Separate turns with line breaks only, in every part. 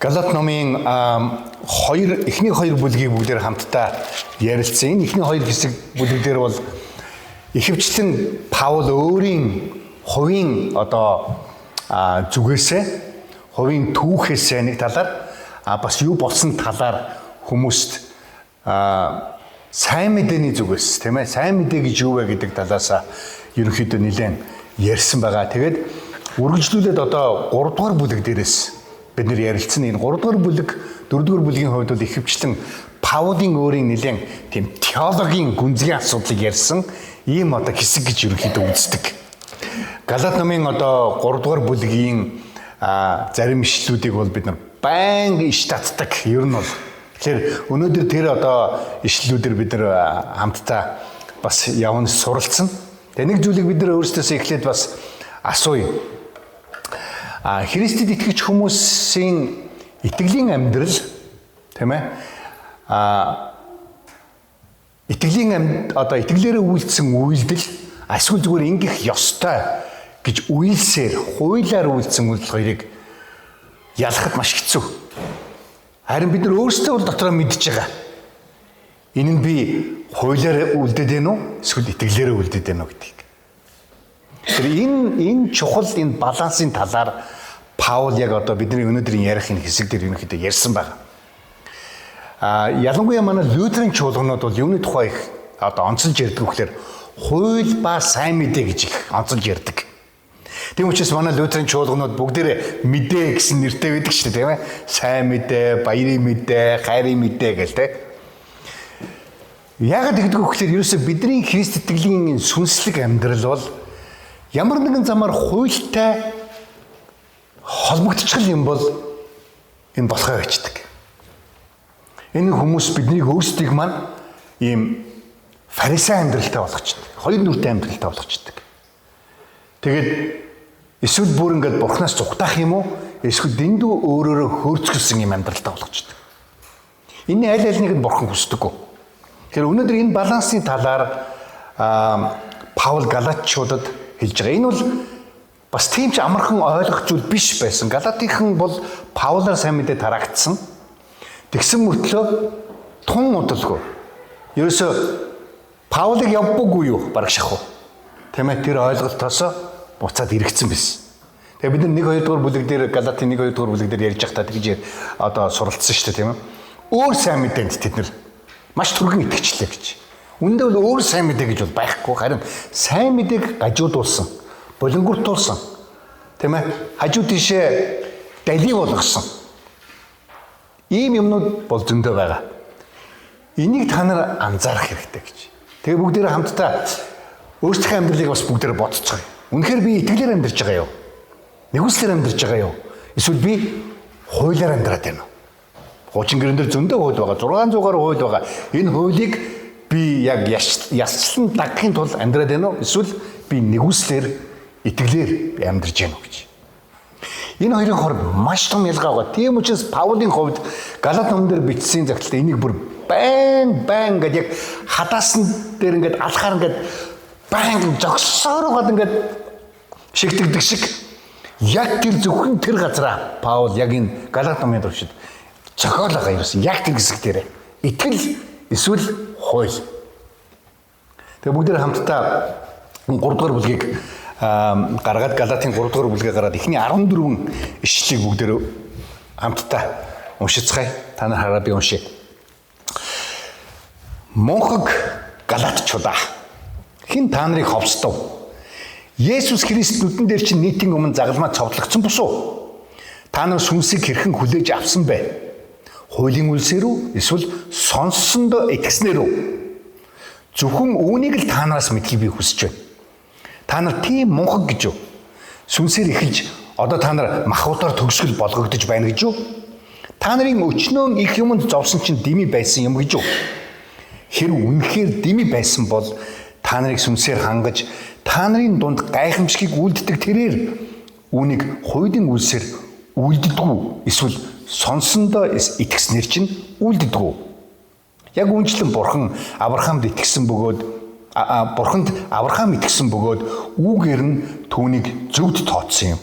Галат номын эхний хоёр бүлгийг бүгдээр хамтдаа ярилцсан. Энэ эхний хоёр хэсэг бүлэгдэр бол ихэвчлэн Паул өөрийн хувийн зүгээсээ, хувийн түүхээсээ нэг талаар бас юу болсон талаар хүмүүст сайн мэдээний зүгээс, тийм ээ, сайн мэдээ гэж юу вэ гэдэг талаас ерөнхийдөө нэлээд ярьсан байгаа. Тэгээд үргэлжлүүлээд 3 дугаар бүлэг дээрээс бид нэр ярилцсан. Энэ 3 дугаар бүлэг, 4 дугаар бүлгийн хувьд бол ихэвчлэн Паулын өөрийн нэлээд тийм теологийн гүнзгий асуудлыг ярьсан ийм хэсэг гэж ерөнхийдөө үздэг. Галат номын 3 дугаар бүлгийн зарим ишлүүдийг бол бид нар байнга иш татдаг. Ер нь бол тэгэхээр өнөөдөр тэр ишлүүдээр бид нар хамтдаа бас явна суралцсан. Тэгээ нэг зүйлийг бид нар өөрсдөөсөө эхлээд бас асууя. Христэд итгэж хүмүүсийн итгэлийн амьдрал, тийм ээ? Итгэлээрээ үйлдсэн үйлдэл эсвэл зүгээр ингэх ёстой гэж үйлсээр, хуулиар үйлдсэн үйлдэл хоёрыг ялахад маш хэцүү. Харин бид нар өөрсдөө бол дотроо мэдж байгаа. Энэ нь би хуулиар үйлдээд байна уу? Эсвэл итгэлээрээ үйлдээд байна уу гэдгийг. Тэр энэ чухал энэ балансын талаар Паул яг бидний өнөөдрийн ярих энэ хэсэг дээр ерөнхийдөө ярьсан байна. Ялангуяа манай лютеран чуулганууд бол юуны тухай их онцолж ярьдаг вэхээр хууль ба сайн мэдээ гэж их онцолж ярьдаг. Тийм учраас манай лютеран чуулганууд бүгдээрээ мэдээ гэсэн нэртэй байдаг шүү дээ, тийм ээ? Сайн мэдээ, баярын мэдээ, хайрын мэдээ гэл тэ. Яагаад гэдэг вэ гэхээр ерөөсөө бидний Христ итгэлийн сүнслэг амьдрал бол ямар нэгэн замаар хуультай холбогдчихл юм бол энэ болохоо байцдаг. Энэ хүмүүс биднийг өөрсдийг маань ийм фарисей амьдралтай болгочдөг. Хоёр нүртэй амьдралтай болгочдөг. Тэгээд эсвэл бүр ингээд бурхнаас зүгтаах юм уу? Эсвэл дэндүү өөрөөрөө хөөрцгөлсөн юм амьдралтай болгочдөг. Энэ аль алиныг нь бурхан хүсдэггүй. Тэгэхээр өнөөдөр энэ балансын талаар Паул Галатчуудад хэлж байгаа. Энэ бол бас тийм ч амархан ойлгох зүйл биш байсан. Галатийнхан бол Паулаар сайн мэдээ тараагдсан. Тэгсэн мөртлөө тун удалгүй. Ерөөсө Паулыг явбаггүй юу бараг шахав. Тийм ээ, тэр ойлголтоосоо буцаад иргэцэн байсан. Тэгээ бид нэг 2 дугаар бүлэг дээр Галатын 1 2 дугаар бүлэг дээр ярьж байхдаа тэгж суралцсан шүү дээ, тийм ээ. Өөр сайн мэдээнд тэд нар маш түргэн итгэжлээ гэж. Үндэ бол өөр сайн мэдээ гэж бол байхгүй. Харин сайн мэдээг гажуудуулсан, болонгуртуулсан. Тийм ээ? Хажуу тийшээ дали болгосон. Ийм юмнууд бол зөндөө байгаа. Энийг та нар анзаарах хэрэгтэй гэж. Тэгээ бүгдээрээ хамтдаа өөрсдийнхөө амьдралыг бас бүгдээрээ бодцгоё. Үнэхээр би итгэлээр амьдарч байгаа юу? Нэгүслэр амьдарч байгаа юу? Эсвэл би хуулиар амьдраад байна уу? Хуучин гэрэн дээр зөндөө хууль байгаа. 600 гаруй хууль байгаа. Энэ хуулийг би яг ясчлан дагахын тулд амьдраад байна уу? Эсвэл би нэгүслэр, итгэлээр амьдарч байна уу гэж. Энэ хоёрын хооронд маш том ялгаа байгаа. Тийм учраас Паулын хувьд Галат номон дээр бичсэн загталтай энийг бүр байн гэдэг яг хадаасан дээр ингээд алхаар ингээд байн зогсоороод ингээд шигтэгдэг шиг яг тэр зөвхөн тэр газараа Паул яг энэ Галат номын төвшөд зохиолоо ерөөсөн яг тэр хэсэг дээр итгэл эсвэл хууль. Тэгээ бүгд хамтдаа 3 дугаар бүлгийг гаргаад Галатын 3 дугаар бүлгээ гараад эхний 14 ишлэлийг бүгдээр хамтдаа уншицгаая. Та нар хараа би уншия. Монхог Галатчуудаа хэн та нарыг ховсдов? Есүс Христ нүдэн дээр чинь нийтийн өмнө загалмаа цовдлогдсон босуу. Та нар сүнсийг хэрхэн хүлээж авсан бэ? Хуулийн үлсээр үү? Эсвэл сонссондоо итгэснээр үү? Зөвхөн үүнийг л та нараас мэдхийг би хүсэж байна. Та нар тийм мунхаг гэж юу? Сүнсээр эхэлж одоо та нар махбодоор төгсгөл болгогдож байна гэж юу? Та нарын өчнөө их юмд зовсон чинь дими байсан юм гэж юу? Хэрв үнэхээр дими байсан бол та нарыг сүнсээр хангаж та нарын дунд гайхамшигыг үлддэг тэрээр үүнийг хуулийн үлсээр үлддэггүй эсвэл сонссондоо итгэснээр чинь үлддэггүй. Яг үүнчлэн бурхан Авраамд итгэсэн бөгөөд бурханд Авраам итгэсэн бөгөөд үүгээр нь түүнийг зөвд тооцсон юм.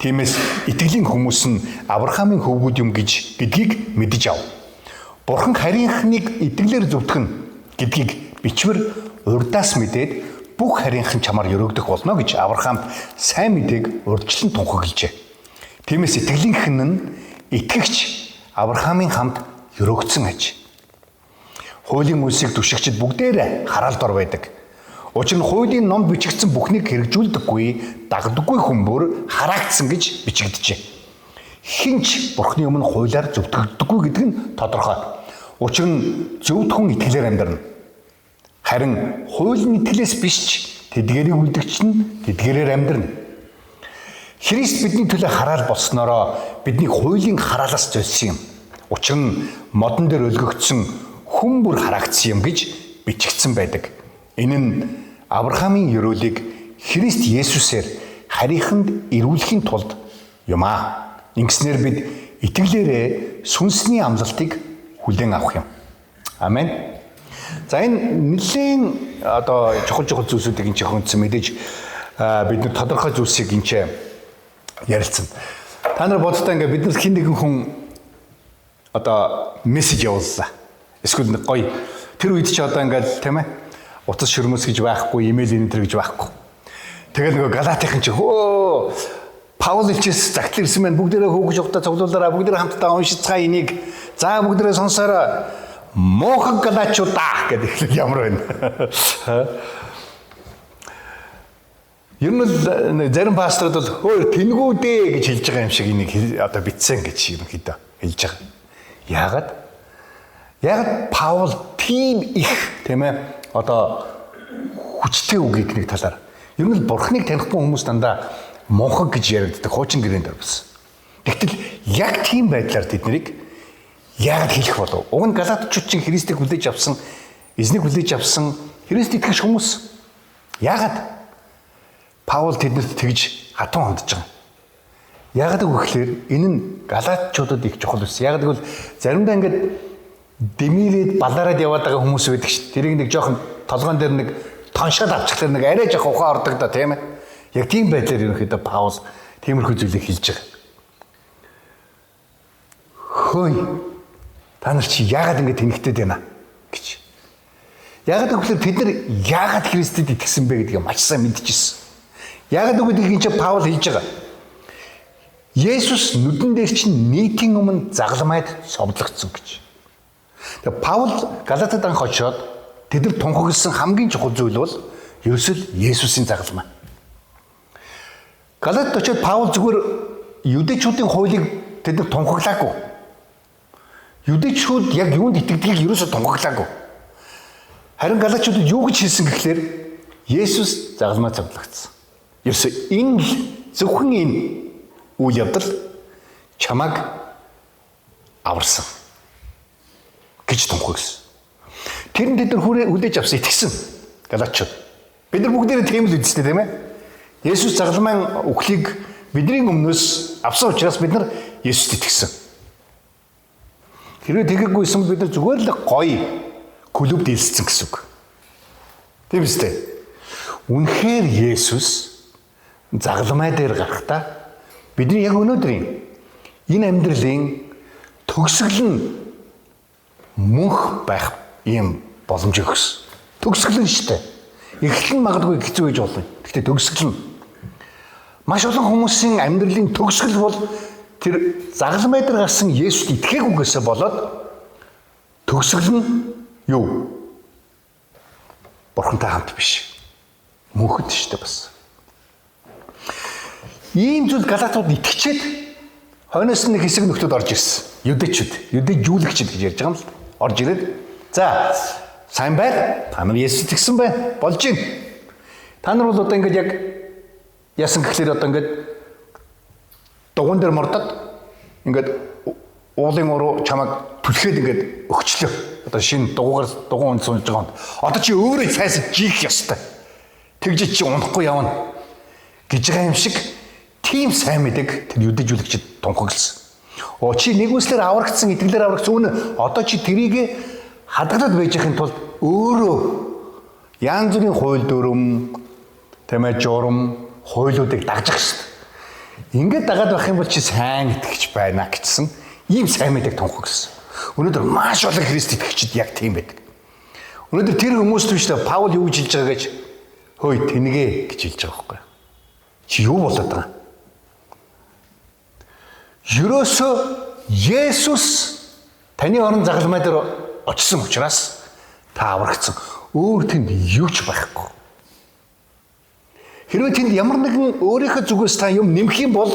Тиймээс итгэлийн хүмүүс нь Авраамийн хөвгүүд юм гэдгийг мэдэж ав. Бурхан харийнхныг итгэлээр зөвтгөн гэдгийг бичвэр урдаас мэдээд бүх харийнхан чамаар өргөдөх болно гэж Авраамд сайн мэдээг урдчлан тунхаглажээ. Тиймээс итгэлийнхэн нь итгэгч Авраамийн хамт өргөгдсөн аж. Хуулийн үлсийг түшигчид бүгдээрээ хараалд ор байдаг. Учир нь хуулийн номд бичигдсэн бүхнийг хэрэгжүүлдэггүй, дагдаггүй хүн бүр хараагдсан гэж бичигджээ. Хинч Бурхны өмнө хуулиар зөвтгөгдөггүй гэдэг нь тодорхой. Учир нь зөвхт хүн итгэлээр амьдрна. Харин хуулийн итгэлээс биш ч тэдгээрийг үлдэгч нь тэдгээрээр амьдрна. Христ бидний төлөө хараал болсноороо биднийг хуулийн хараалаас золисон юм. Учир нь модон дээр өлгөгдсөн хүн бүр хараагдсан юм гэж бичигдсэн байдаг. Энэ нь Авраамийн ёроолыг Христ Есүсээр харийнханд ирүүлэхийн тулд юм аа. Ингэснээр бид итгэлээрээ сүнсний амлалтыг хүлээн авах юм. Амен. За энэ нэлийн чухал зүйлсүүдийг энэ хөнцөн мэдээж бид нар тодорхой зүйлсийг энэ ярилцсан. Та нар боддоо ингээ бид нар хин нэгэн хүн мессеж явууллаа. Эсвэл нэг гоё тэр үед ч ингээл тийм ээ утас шөрмөс гэж байхгүй, имэйл энтер гэж байхгүй. Тэгээд нөгөө Галатийн чинь Паул хэлчихсэн загтал ирсэн байна. Бүгдээрээ хөөгж явахдаа цуглуулаараа бүгдээрээ хамтдаа уншицгаа энийг. За бүгдээрээ сонсоороо. Муухан галаачуудаа гэдэг ямар байна. Ер нь зарим пасторууд бол хөөе тэнгүү дээ гэж хэлж байгаа юм шиг энийг битсэн гэж ерөнхийдөө хэлж байгаа. Яагаад Паул тийм их тийм ээ хүчтэй үгийг нэг талаар. Ер нь Бурхныг танихгүй хүмүүс дандаа монхог гэж яригддаг хуучин гэрээнд орсон. Тэгтэл яг тийм байдлаар тэднийг яагаад хэлэх болов? Уг нь Галатчууд чинь Христийг хүлээж авсан, эзнийг хүлээж авсан Христ итгэж хүмүүс. Яагаад Паул тэднэрт тэгж хатан хандж байгаа? Яагаад гэвэл энэ нь Галатчуудад их чухал байсан. Яагаад гэвэл заримдаа ингээд дэмирээд балаараад яваад байгаа хүмүүс байдаг шүү дээ. Тэрийг нэг жоохон толгоон дээр нэг тоншоод авчихлаа нэг арай жоох ухаан ордог да тийм ээ. Яг тийм байдлаар ерөнхийдөө Паул тиймэрхүү зүйлийг хэлж байгаа. Хөөе. Та нар чи яагаад ингэ тэнэгтэй байна гэж. Яагаад гэвэл бид нар яагаад Христэд итгэсэн бэ гэдгийг маш сайн мэдчихсэн. Яагаад гэвэл энэ Паул хэлж байгаа. Есүс нүдэн дээр чинь нийтийн өмнө загламайд совдлогдсон гэж. Тэгээ Паул Галатад анх очоод тэд тунхагласан хамгийн чухал зүйл бол ерөөсөл Есүсийн загламай. Галатад очоод Паул зүгээр юдэчүүдийн хуулийг тэд тунхаглаагүй. Юдэчүүд яг юунд итгэдгийг ерөөсөө тунхаглаагүй. Харин Галатчуудад юу гэж хэлсэн гэхээр Есүс загламай цавдлагдсан. Ерөөсөө энэ зөвхөн энэ үйл явдал чамайг аварсан гэж тунхагласан. Тэр нь тэд нар хүлээж авсан итгэсэн Галатчууд. Бид нар бүгдээрээ тийм л үзсэн тийм ээ. Есүс загламын үхлийг бидний өмнөөс авсан учраас бид нар Есүст итгэсэн. Хэрвээ тэгээгүйсэн бид нар зүгээр л гоё клубд дийлсэн гэсэн үг. Тийм үстэй. Үнэхээр Есүс загламай дээр гарахдаа бидний яг өнөөдрийн энэ амьдралын төгсгөл нь мөнх байх ийм боломж өгсөн. Төгсгөл нь шүү дээ. Эхлэл нь магадгүй хэцүү гэж болно. Гэхдээ төгсгөл нь маш олон хүмүүсийн амьдралын төгсгөл бол тэр загламай дээр гарсан Есүст итгэхгүйгээсээ болоод төгсгөл нь юу? Бурхантай хамт биш. Мөнхөд шүү дээ бас. Ийм зүйл Галатууд итгэчээд хойноос нэг хэсэг нөхдүүд орж ирсэн. Юдэжүүлэгчд гэж ярьж байгаа юм л. Орж ирээд за сайн байна. Та нар Есүс итгэсэн байна. Болж байна. Та нар бол одоо ингэж яг яасан гэхлээр одоо ингэж дугуун дээр мордод ингэж уулын уруу чамайг түлхээд ингэж өгчлөө. Одоо шинэ дугуун сунж байгаа юм. Одоо чи өөрөө цайсаж жийх ёстой. Тэгж чи унахгүй явна гэж байгаа юм шиг тийм сайн мэдэг тэр юдэжүүлэгчд тунхагласан. Чи нэг үслээр аврагдсан, итгэлээр аврагдсан үнэ одоо чи тэрийг хадгалаад байж байхын тулд өөрөө янз бүрийн хууль дүрм, журам, хуулиудыг дагжих хэрэгтэй. Ингээд дагаад байх юм бол чи сайн итгэж байна гэсэн ийм сайн мэдээ тунхагсан. Өнөөдөр маш олон Христ итгэгчид яг тийм байдаг. Өнөөдөр тэр хүмүүст биш та Паул юу гэж хэлж байгаа гэж хөөе тэнгээ гэж хэлж байгаа байхгүй юу? Чи юу болоод байгаа? Ерөөсөө Есүс таны орон загалмай дээр очсон учраас та аврагдсан. Өөр тэнд юу ч байхгүй. Хэрвээ тэнд ямар нэгэн өөрийнхөө зүгээс та юм нэмэх юм бол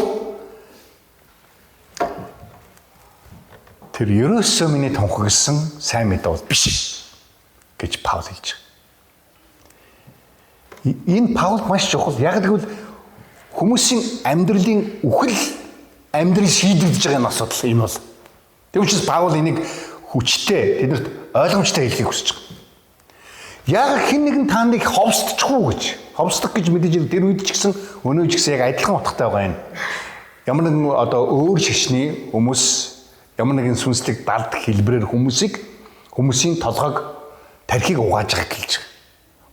тэр ерөөсөө миний тунхагсан сайн мэдээ бол биш гэж Паул хэлж байгаа. Энэ Паул маш чухал. Яг тэгвэл хүмүүсийн амьдралын үхэл амьдрал шийдэгдэж байгаа юм асуудал энэ бол. Тэгм учраас Паул энийг хүчтэй тэднэрт ойлгомжтой хэлхийг хүсэж байгаа. Яг хэн нэгэн та нарыг ховсдчихгүй гэж. Ховсдох гэж мэдээж тэр үед ч гэсэн өнөө ч гэсэн яг адилхан утгатай байгаа юм. Ямар нэгэн одоо өөр шашны хүмүүс ямар нэгэн сүнслэг далд хэлбэрээр хүмүүсийн толгойг тархийг угааж байгааг хэлж байгаа.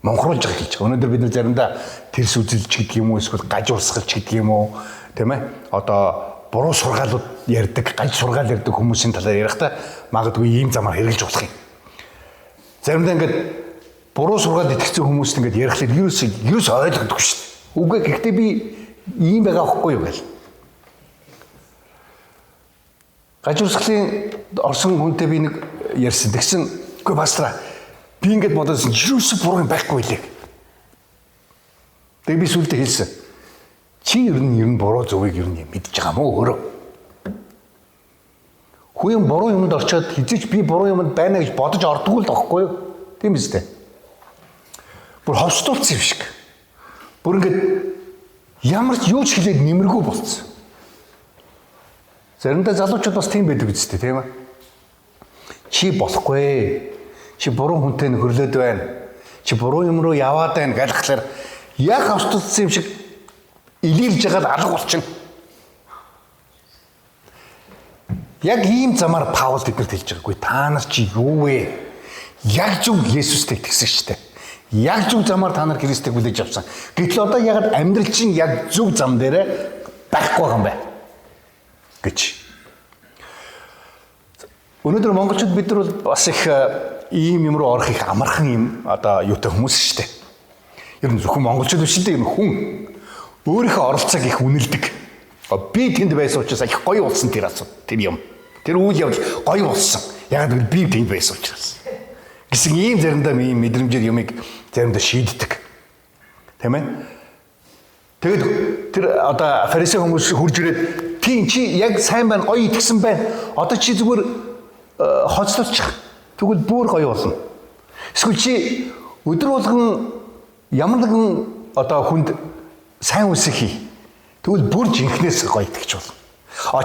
Монхруулж байгааг хэлж байгаа. Өнөөдөр бид нар заримдаа тэрс үзэлж гэдэг юм уу эсвэл гажуурсгалч гэдэг юм уу тийм ээ одоо буруу сургаалууд ярьдаг, гаж сургаал ярьдаг хүмүүсийн талаар ярихдаа магадгүй ийм замаар хэрэгжилж болох юм. Заримдаа ингээд буруу сургаалд итгэсэн хүмүүст ингээд ярихлаар ерөөс ойлгодоггүй шүү дээ. Үгүй гэхдээ би ийм байгаа байхгүй юу гэл. Гажуурсгалын орсон хүнтэй би нэг ярьсан. Тэгсэн үгүй пастра би ингээд бодсон ерөөсөө буруу юм байхгүй лээ. Тэгээ би сүлдээ хэлсэн. Чи ер нь буруу зөвийг ер нь мэдж байгаа мó өөрөө. Хүн буруу юмд орчоод хизээч би буруу юмд байна гэж бодож ордгоо л байхгүй юу? Тийм биз дээ. Бүр ховсдуулсан юм шиг. Бүр ингээд ямар ч юу ч хэлээд нэмэргүй болцсон. Заримдаа залуучууд бас тийм байдаг үстэй тийм ээ. Чи болохгүй. Чи буруу хүнтэй нөхөрлөд байна. Чи буруу юм руу яваад байна гэлхлээр яг ховсдуулсан юм шиг илэрж байгаа алга болчихно. Яг ийм замаар Паул бидэнд хэлж байгаагүй. Та нар чи юу вэ? Яг зөв Есүстэй итгэсэн шүү дээ. Яг зөв замаар та нар Христийг хүлээж авсан. Гэтэл одоо яг амьдрал чинь яг зөв зам дээр байхгүй байгаа юм байна гэж. Өнөөдөр монголчууд бид нар бол бас их ийм юм руу орох их амархан юм одоо юутай хүмүүс шүү дээ. Ер нь зөвхөн монголчууд биш дээ, ер нь хүн өөрийнхөө оролцоог их үнэлдэг. Би тэнд байсан учраас их гоё болсон тэр юм. Тэр үйл явдал гоё болсон. Яг л би тэнд байсан учраас. Гэсэн ийм заримдаа ийм мэдрэмжээр юмыг заримдаа шийддэг. Тийм ээ? Тэгэд тэр одоо фарисей хүмүүс хурж ирээд тийм чи яг сайн байна, гоё итгэсэн байна. Одоо чи зүгээр хоцлолчих. Тэгвэл бүр гоё болно. Эсвэл чи өдөр болгон ямар нэгэн одоо хүнд сайн үсэг хий. Тэгвэл бүр жинхнээс гоё итгэж болно.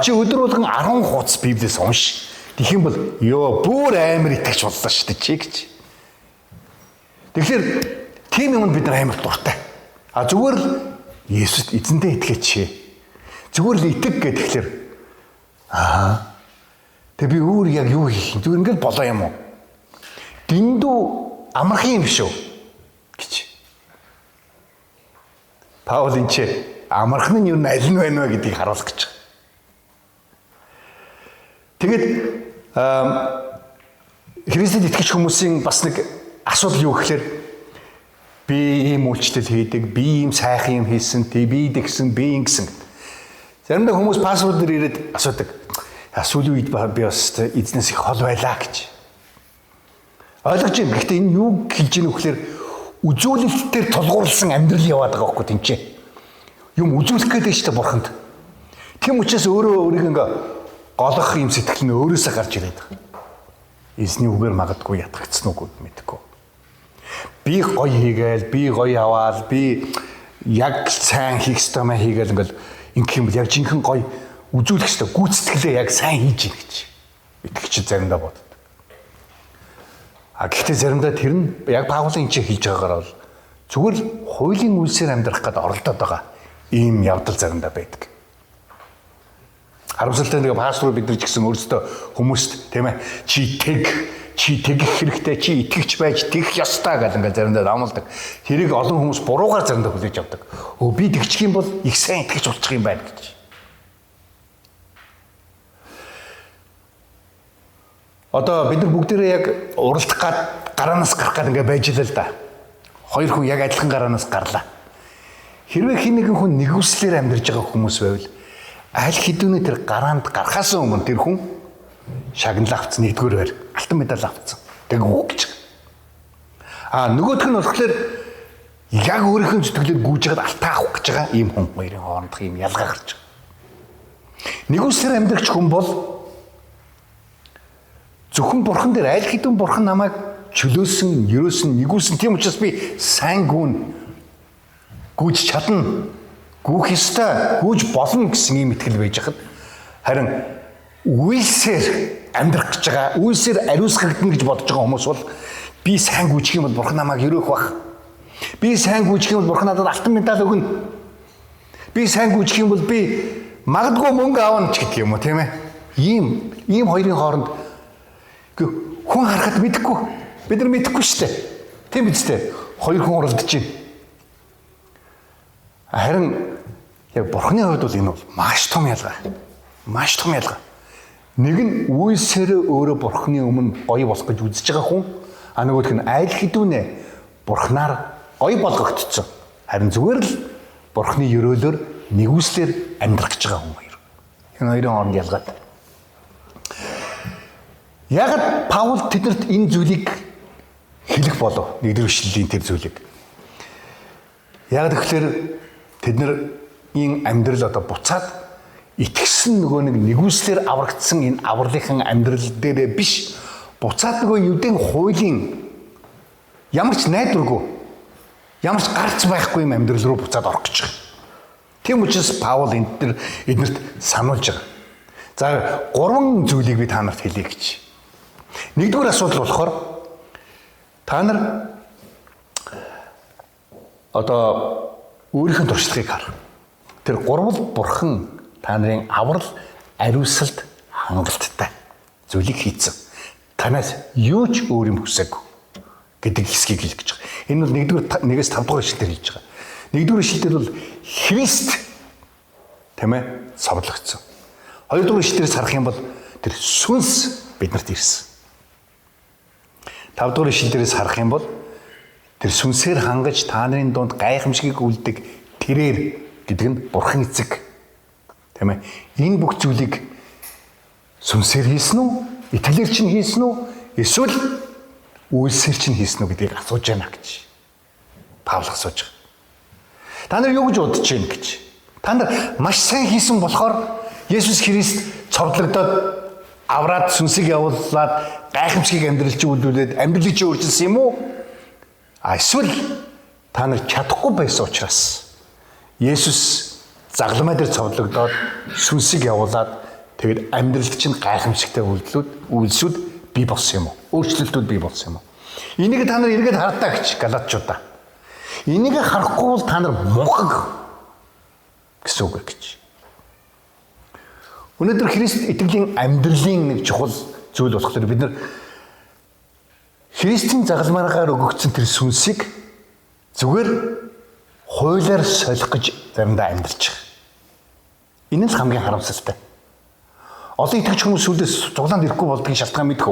Чи өдөр болгон 10 хуудас Библиэс унш. Тэгэх юм бол ёо бүр амар итгэж боллоо шүү дээ чи гэж. Тэгэхээр тийм юмд бид нар амар дуртай. Зүгээр л Есүст эзэндээ итгэж. Зүгээр л итэг гэхэлэр тэг би өөр яг юу хийх юм? Зүгээр ингээл болоо юм уу? Дэндүү амархан юм шүү гэж. Паул энэ ч амархан нь юу аль нь байна вэ гэдгийг харуулах гэж. Тэгээд Христэд итгэж хүмүүсийн бас нэг асуудал юу гэхээр би ийм үйлчлэл хийдэг, би ийм сайхан юм хийсэн, би тэгсэн, би ингэсэн. Заримдаа хүмүүс пассворд дээр ирээд асуудаг. Сүүлийн үед би бас эзнээс их хол байлаа гэж. Ойлгож байна. Гэхдээ энэ юу хэлж ийнө вэхээр үзүүлэлтээр тулгуурласан амьдрал яваад байгаа байхгүй тийм ч. Юм үзүүлэх гэдэг чинь бурханд. Тийм учраас өөрөө өөрийг ингээ голох юм сэтгэл нь өөрөөсөө гарч ирээд байгаа. Эзний үгээр магадгүй ятгагдсан уу гэдэггүй. Би гоё хийгээл, би гоё аваал, би яг сайн хийх ёстоймаа хийгээл ингээл ингэх юм бол яг жинхэнэ гоё үзүүлэх ёстой гүйцэтгэлээ яг сайн хийж ийн гэж итгэгч заримдаа боддог. Гэхдээ заримдаа тэр нь яг Паулын энэ хийж байгаагаар бол зүгээр л хуулийн үйлсээр амьдрах гэдэг оролдоод байгаа ийм явдал заримдаа байдаг. Харамсалтай нэг пастор бид нар ч гэсэн өөрсдөө хүмүүст тийм ээ чи тэгэх хэрэгтэй, чи итгэвч байж тэгэх ёстой гэл ингээд заримдаа амлдаг. Тэрийг олон хүмүүс буруугаар заримдаа хүлээж авдаг. Би тэгчих юм бол их сайн итгэж болчих юм байна гэж. Одоо бид нар бүгдээрээ яг уралдах гад гараанаас гарах гад ингээ байж л да. Хоёр хүн яг адилхан гараанаас гарлаа. Хэрвээ хин нэгэн хүн нэгүслэр амьдарч байгаа хүмүүс байвал аль хэдүүний тэр гараанд гарахаас өмнө тэр хүн шагнал авцсан, нэгдүгээр байр алтан медаль авцсан. Тэг үг гэж. Нөгөөх нь болохоор яг өөрийнхөө зүтгэлээр гүйж байгаад алтаа авах гэж байгаа ийм хүн хоёрын хоорондох ийм ялгаа гарч байгаа. Нэгүслэр амьдрагч хүн бол зөвхөн бурхан дээр аль хэдэн бурхан намайг чөлөөсөн, ерөөсөн, нэгүүлсэн. Тийм учраас би сайн гүн гүйж чадна, гүйх ёстой, гүйж болно гэсэн ийм итгэл байж хахад харин үйлсээр амьдрах гэж байгаа, үйлсээр ариусгагдана гэж бодож байгаа хүмүүс бол би сайн гүйчих юм бол бурхан намайг ерөөх бах. Би сайн гүйчих юм бол бурхан надад алтан медаль өгнө. Би сайн гүйчих юм бол би магадгүй мөнгө аавна ч гэдэг юм уу, тийм ээ? Ийм хоёрын хооронд хүн харахад мэдэхгүй. Бид нар мэдэхгүй шүү дээ. Тийм биз дээ. Хоёр хүн уралдаж байна. Харин яг бурхны хувьд бол энэ бол маш том ялгаа. Маш том ялгаа. Нэг нь үйлсээр өөрөө бурхны өмнө гоё болох гэж үзэж байгаа хүн, нөгөөх нь айл хэдүүнээ бурхнаар гоё болгогдсон. Харин зүгээр л бурхны өрөөлөөр нэгүслэр амьдрах гэж байгаа хүн хоёр. Энэ хоёрын хооронд ялгаад. Яагаад Паул тэднэрт энэ зүйлийг хэлэх болов? Нэгдүгээр ишлэлийн тэр зүйлийг. Яг тэгэхээр тэд нар энэ амьдрал одоо буцаад итгэсэн нөгөө нэг нэгүслэр аврагдсан энэ авралынхан амьдрал дээрээ биш, буцаад нөгөө юудын хуулийн ямар ч найдваргүй, ямар ч гарч байхгүй юм амьдрал руу буцаад орох гэж байгаа. Тийм учраас Паул эднэрт сануулж байгаа. За 3 зүйлийг би та нарт хэлье гэж. Нэгдүгээр асуудал болохоор та нар одоо өөрийнхөө туршлагыг хар. Тэр 3 бурхан та нарын аврал, ариусалд хангалттай зүйлийг хийцэн. Танаас юу ч өөр юм хүсээгүй гэдэг хэсгийг хэлэх гэж байгаа. Энэ бол 1-ээс 5 дугаар ишлэлээр хэлж байгаа. 1-р ишлэлээр бол Христ тийм ээ совлогдсон. 2-р ишлэлээс харах юм бол тэр сүнс биднэрт ирсэн. 5-р ишлэлээс харах юм бол тэр сүнсээр хангаж та нарын дунд гайхамшигыг үлдэг тэрээр гэдэг нь бурхан эцэг. Тийм ээ. Энэ бүх зүйлийг сүнсээр хийсэн үү? Итгэлээр чинь хийсэн үү? Эсвэл үйлсээр чинь хийсэн үү гэдгийг асууж байна гэж Паул асууж байгаа. Та нар юу гэж бодож байна гэж. Та нар маш сайн хийсэн болохоор Есүс Христ цовдлогдоод авраад сүнсийг явуулаад гайхамшигыг амьдралч үлдүүлээд амьдралыг чи өөрчилсөн юм уу? Эсвэл та нар чадахгүй байсан учраас Есүс загламай дээр цовдлогдоод сүнсийг явуулаад тэгээд амьдралд чинь гайхамшигтай үйлсүүд бий болсон юм уу? Өөрчлөлтүүд бий болсон юм уу? Энийг та нар эргээд хардаа гэж Галатчуудаа. Энийг харахгүй бол та нар мунхаг гэсэн үг гэж. Өнөөдөр Христ итгэлийн амьдралын нэг чухал зүйл болохоор бид нар Христийн загалмаараар өгөгдсөн тэр сүнсийг зүгээр хуулиар солих гэж заримдаа амьдарч байгаа. Энэ л хамгийн харамсалтай. Олон итгэж хүмүүс сүлдээс цуглаанд ирэхгүй болдгийн шалтгаан мэдэх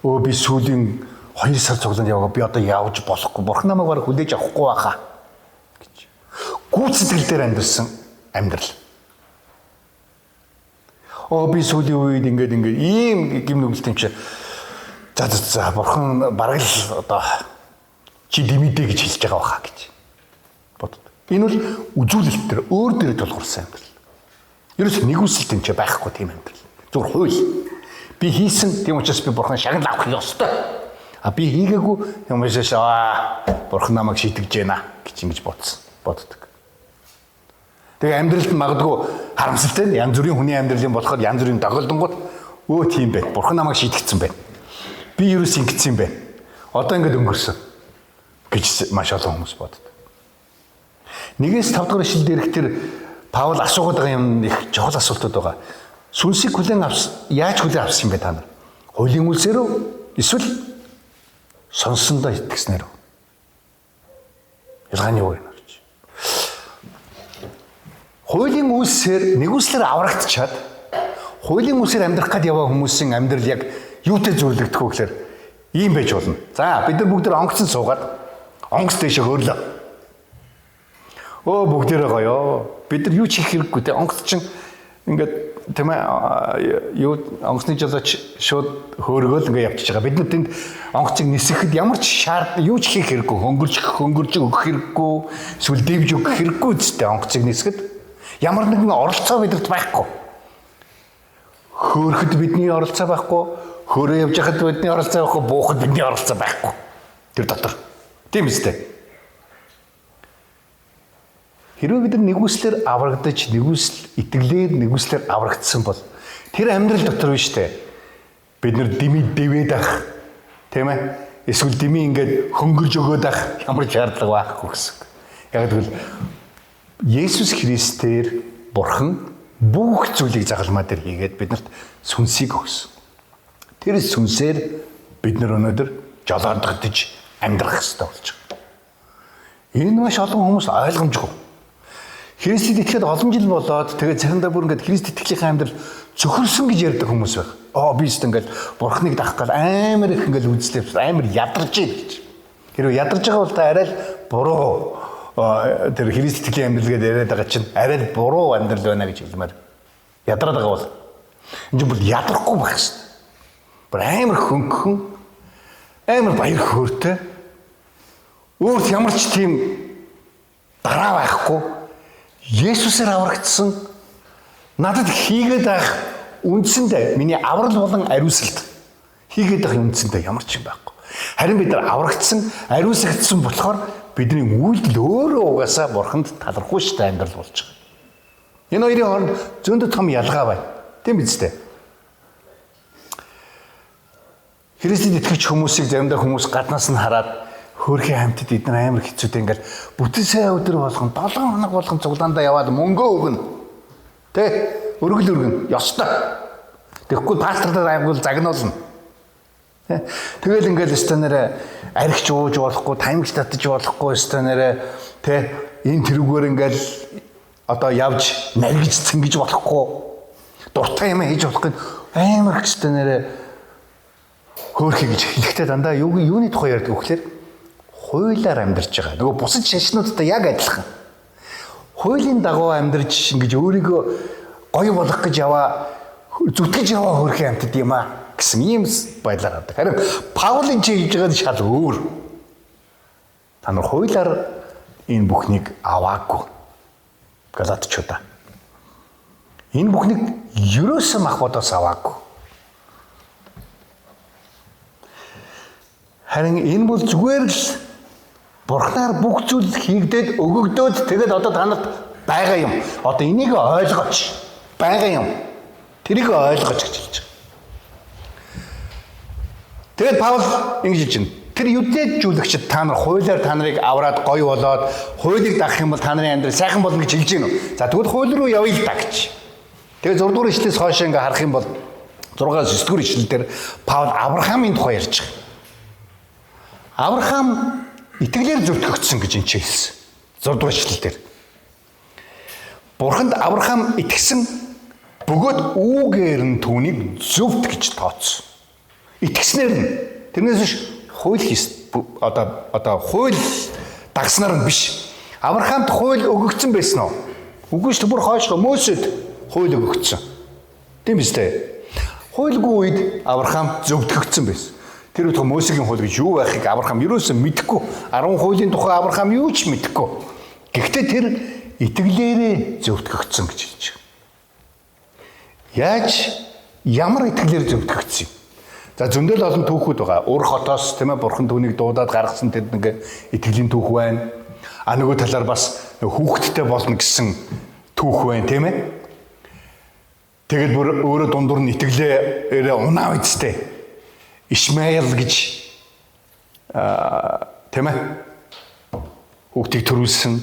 үү? Би сүүлийн 2 сар цуглаанд явгаа би одоо явж болохгүй. Бурхан намайг бараг хүлээж авахгүй байхаа гэж. Гүйцэтгэл дээр амьдсан амьдрал. Би сүүлийн үед ингээд ийм гим нүгэлт юм чи. За бурхан бараг л одоо чи димидэ гэж хэлж байгаа байхаа гэж бодод. Энэ бол үзүүлэлт төр өөр дээрээ тулгуурсан амьдрал. Ерөөс нэгүсэлт юм чи байхгүй тийм амьдрал. Зүгээр хууль. Би хийсэн тийм учраас би бурхан шагнал авах ёстой. Би хийгээгүй юм шаа бурхан намайг шийтгэж байна гэж ингэж боддог. Тэгээ амьдралд магадгүй харамсалтай янз бүрийн хүний амьдралын болохоор янз бүрийн доголдонгууд тийм байх. Бурхан намайг шийтгэсэн байна. Би ерөөс ингэсэн юм байна. Одоо ингэж өнгөрсөн гэж маш олон хүмүүс боддог. 1-ээс 5 дугаар ишлэл дээрх тэр Паул асуугаад байгаа юм их чухал асуултууд байгаа. Сүнсийг яаж хүлээн авсан юм бэ та нар? Хуулийн үйлсээр үү? Эсвэл сонссондоо итгэснээр үү? Ялгааны юу вэ гэж. Хуулийн үйлсээр нэгүслэр аврагдчихад хуулийн үйлсээр амьдрах гээд яваа хүмүүсийн амьдрал яг юутай зөвлөгдөх вэ гэхээр ийм байж болно. За бид нар бүгд онгоцон суугаад онгоц дэше хөөрлөө. Бүгдээрээ гоё. Бид нар юу ч хийх хэрэггүй те. Онгоц чинь ингээд тийм ээ юу онгоцны жолооч шууд хөөргөөл ингээд явчихж байгаа. Бид нар тэнд онгоцыг нисэхэд ямар ч юу ч хийх хэрэггүй. Хөнгөрж өгөх хэрэггүй. Эсвэл дэвж өгөх хэрэггүй үстэй онгоцыг нисэхэд ямар нэгэн оролцоо бидэрт байхгүй. Хөөрөхөд бидний оролцоо байхгүй. Хөөрөө явж хахад бидний оролцоо байхгүй. Буухад бидний оролцоо байхгүй. Тэр дотор. Тийм үстэй. Хэрвээ бид нар нэгүслэр аврагдаж, нэгүслэр аврагдсан бол тэр амьдрал дотор биш үү? Бид нар дими дэвээд ах, тийм ээ? Эсвэл дими ингээд хөнгөрж өгөөд ах ямар шаардлага байхгүй гэсэн. Яг тэгвэл Есүс Христээр Бурхан бүх зүйлийг загалмаа дээр хийгээд биднэрт сүнсийг өгсөн. Тэр сүнсээр бид нар өнөөдөр жолоодогдож амьдрах хэрэгтэй болж байгаа. Энэ маш олон хүмүүс ойлгомжгүй. Христэд итгэхэд олон жил болоод тэгээд заримдаа бүр ингээд Христ итгэлийн амьдрал цөхөрсөн гэж ярьдаг хүмүүс байна. Би өөртөө ингээд Бурхныг дагах гал амар их ингээд үзлээ амар ядарч ийн гэж. Хэрвээ ядарч байгаа бол та арай л буруу тэр Христ итгэлийн амьдрал гэдээ яриад байгаа чинь арай л буруу амьдрал байна гэж хэлмээр. Ядраад байгаа бол энэ бол ядрахгүй байх шээ. Бүр амар хөнгөн амар баяр хөөртэй өөрт ямар ч тийм дараа байхгүй. Есүсээр аврагдсан надад хийгээд байх үндсэндээ миний аврал болон ариусалт хийгээд байх үндсэндээ ямар ч юм байхгүй. Харин бид нар аврагдсан, ариусагдсан болохоор бидний үйлдэл өөрөө угаасаа Бурханд талархуу штай амьдрал болж байгаа. Энэ хоёрын хооронд зөндөө том ялгаа байна. Тийм биз дээ? Христэд итгэж хүмүүсийг заримдаа хүмүүс гаднаас нь хараад хөөрхийн хамтд эдгээр амар хэцүүтэй ингээл бүтэн сая өдөр болгон 7 хоног болгон цуглаандаа яваад мөнгөө өгнө. Тэ? Өргөл ёстой. Тэгэхгүй пастордад аймагуул загнуулна. Тэгэл ингээл станараа архич ууж болохгүй, таймж татаж болохгүй станараа тэ энэ тэрүүгээр ингээл одоо явж наргиж цэнгэж болохгүй. Дуртай юм хийж болохгүй амар станараа хөөрхий гэж хэлэхдээ дандаа юуны тухай ярьдаг вэ гэхээр хуулиар амьдарч байгаа. Нөгөө бусад шашнуудтай яг адилхан. Хуулийн дагуу амьдарч ингэж өөрийгөө гоё болгох гэж зүтгэж яваа хөрхийн амьтад юм аа гэсэн ийм байдлаар хардаг. Харин Паулын чи хийж байгаа нь шал өөр. Та нар хуулиар энэ бүхнийг аваагүй. Галатчуудаа. Энэ бүхнийг ерөөсөө махбодоос аваагүй. Харин энэ бол зүгээр л Бурхнаар бүх зүйл хийгдээд өгөгдөөд тэгээд одоо та нарт байгаа юм. Одоо энийг ойлгооч. Байгаа юм. Тэрийг ойлгооч гэж хэлж байгаа. Тэгээд Паул ингэж хэлж байна. Тэр юдэжүүлэгчд та нар хуулиар та нарыг авраад гоё болоод хуулийг дагах юм бол та нарын амьдрал сайхан болно гэж хэлж байна уу? За тэгвэл хууль руу явъя л та гэж. Тэгээд 6 дугаар ишлээс хойш ингээ харах юм бол 6-9 дугаар ишлэл дээр Паул Авраамын тухай ярьж байгаа. Авраам итгэлээр зөвтгөгдсөн гэж энэ ч хэлсэн. 6 дугаар ишлэл дээр. Бурханд Авраам итгэсэн бөгөөд үүгээр нь түүнийг зөвт гэж тооцсон. Итгэснээр нь тэрнээс биш хууль одоо хууль дагснаар нь биш. Авраамд хууль өгөгдсөн байсан уу? Үгүй шүү, бүр хойшоо Мөсед хууль өгөгдсөн. Тийм биз дээ. Хуульгүй үед Авраам зөвтгөгдсөн байсан. Тэр үед Мөсегийн хууль гэж юу байхыг Авраам ерөөсөө мэдэхгүй. 10 хуулийн тухай Авраам юу ч мэдэхгүй. Гэхдээ тэр итгэлээрээ зөвтгөгдсөн гэж хэлж байгаа. Ямар итгэлээр зөвтгөгдсөн юм? За зөндөл олон түүхүүд байгаа. Ур хотоос тийм ээ Бурхан түүнийг дуудаад гаргасан тэр нэг итгэлийн түүх байна. Нөгөө талаар бас хүүхэдтэй болно гэсэн түүх байна тийм ээ. Тэгэл бүр өөрөө дундуур нь итгэлээрээ унаа үсттэй. Ишмаэл гэж тийм ээ хүүхдийг төрүүлсэн